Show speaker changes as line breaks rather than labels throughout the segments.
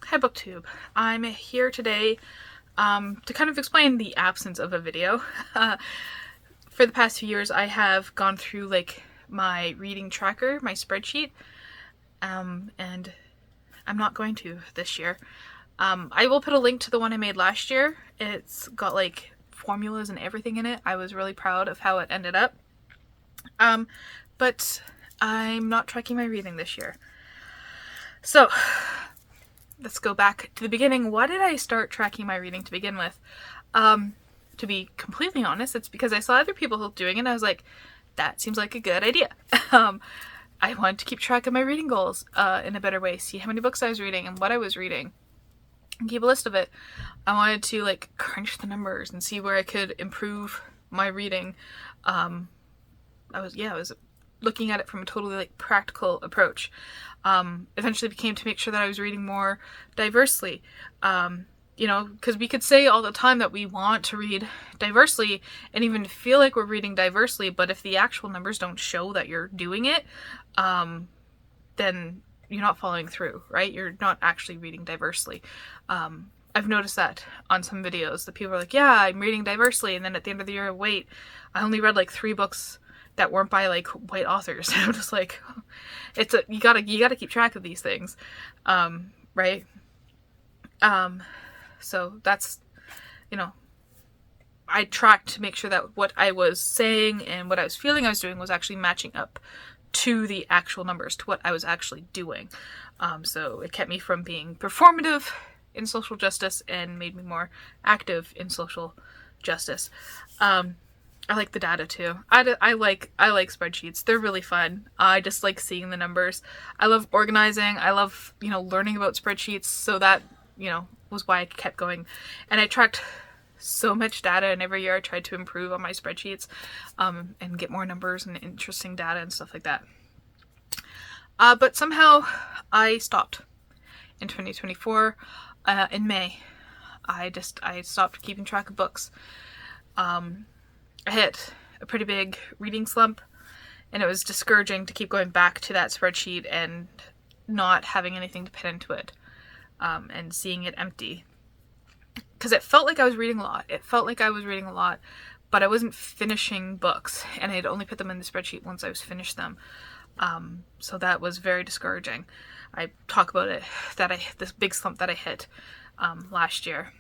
Hi BookTube. I'm here today to kind of explain the absence of a video. For the past few years I have gone through like my reading tracker, my spreadsheet, and I'm not going to this year. I will put a link to the one I made last year. It's got like formulas and everything in it. I was really proud of how it ended up. But I'm not tracking my reading this year. So let's go back to the beginning. Why did I start tracking my reading to begin with? To be completely honest, it's because I saw other people doing it and I was like, that seems like a good idea. I wanted to keep track of my reading goals in a better way, see how many books I was reading and what I was reading, and keep a list of it. I wanted to like crunch the numbers and see where I could improve my reading. I was looking at it from a totally like practical approach. Eventually became to make sure that I was reading more diversely. Because we could say all the time that we want to read diversely and even feel like we're reading diversely, but if the actual numbers don't show that you're doing it, then you're not following through, right? You're not actually reading diversely. I've noticed that on some videos that people are like, yeah, I'm reading diversely, and then at the end of the year, wait, I only read like 3 books that weren't by like white authors. I'm just like, you gotta keep track of these things, right? So that's, I tracked to make sure that what I was saying and what I was feeling I was doing was actually matching up to the actual numbers, to what I was actually doing. So it kept me from being performative in social justice and made me more active in social justice. I like the data too. I like spreadsheets. They're really fun. I just like seeing the numbers. I love organizing. I love, learning about spreadsheets. So that, was why I kept going. And I tracked so much data, and every year I tried to improve on my spreadsheets, and get more numbers and interesting data and stuff like that. But somehow I stopped in 2024, in May. I stopped keeping track of books. I hit a pretty big reading slump, and it was discouraging to keep going back to that spreadsheet and not having anything to put into it, and seeing it empty. Because it felt like I was reading a lot. But I wasn't finishing books, and I'd only put them in the spreadsheet once I was finished them. So that was very discouraging. I talk about it, this big slump that I hit last year.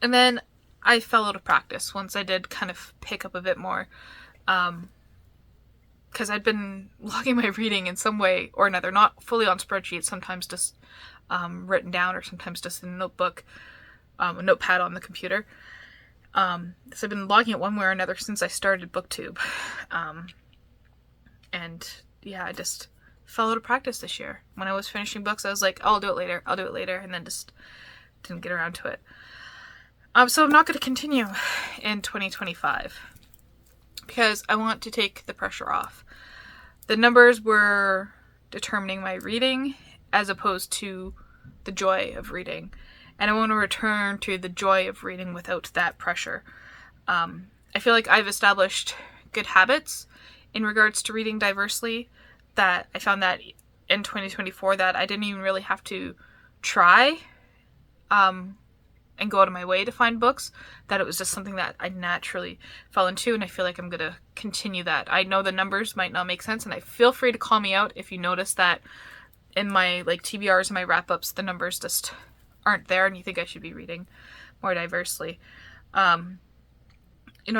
And then I fell out of practice once I did kind of pick up a bit more, because I'd been logging my reading in some way or another, not fully on spreadsheets, sometimes just written down, or sometimes just in a notebook, a notepad on the computer. So I've been logging it one way or another since I started BookTube. And yeah, I just fell out of practice this year. When I was finishing books, I was like, I'll do it later, and then just didn't get around to it. So I'm not going to continue in 2025 because I want to take the pressure off. The numbers were determining my reading as opposed to the joy of reading. And I want to return to the joy of reading without that pressure. I feel like I've established good habits in regards to reading diversely, that I found that in 2024 that I didn't even really have to try and go out of my way to find books, that it was just something that I naturally fell into, and I feel like I'm going to continue that. I know the numbers might not make sense, and I feel free to call me out if you notice that in my like TBRs and my wrap-ups, the numbers just aren't there and you think I should be reading more diversely. I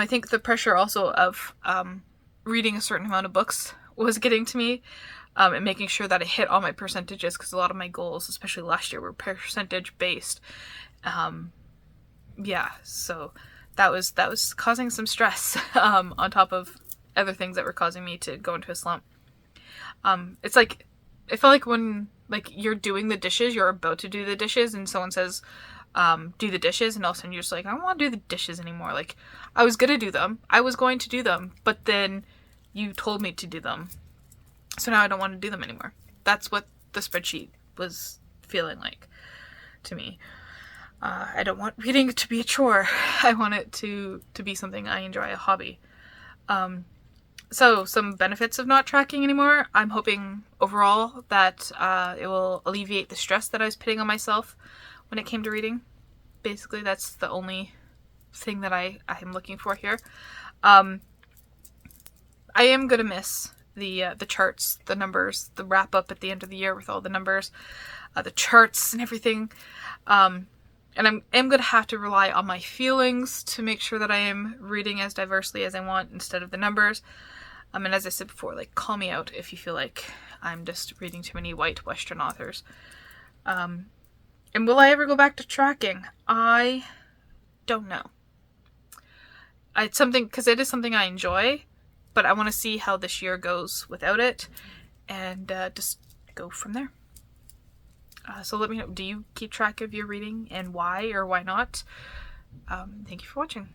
think the pressure also of reading a certain amount of books was getting to me, and making sure that I hit all my percentages, because a lot of my goals, especially last year, were percentage based. So that was causing some stress, on top of other things that were causing me to go into a slump. It's like, I felt like when like you're doing the dishes, you're about to do the dishes, and someone says, do the dishes, and all of a sudden you're just like, I don't want to do the dishes anymore. Like, I was going to do them, but then you told me to do them, so now I don't want to do them anymore. That's what the spreadsheet was feeling like to me. I don't want reading to be a chore. I want it to be something I enjoy, a hobby. So, some benefits of not tracking anymore. I'm hoping overall that it will alleviate the stress that I was putting on myself when it came to reading. Basically, that's the only thing that I am looking for here. I am going to miss the charts, the numbers, the wrap up at the end of the year with all the numbers, the charts and everything. And I'm going to have to rely on my feelings to make sure that I am reading as diversely as I want instead of the numbers. And as I said before, like, call me out if you feel like I'm just reading too many white Western authors. And will I ever go back to tracking? I don't know. It's something, because it is something I enjoy, but I want to see how this year goes without it, and just go from there. So let me know, do you keep track of your reading, and why or why not? Thank you for watching.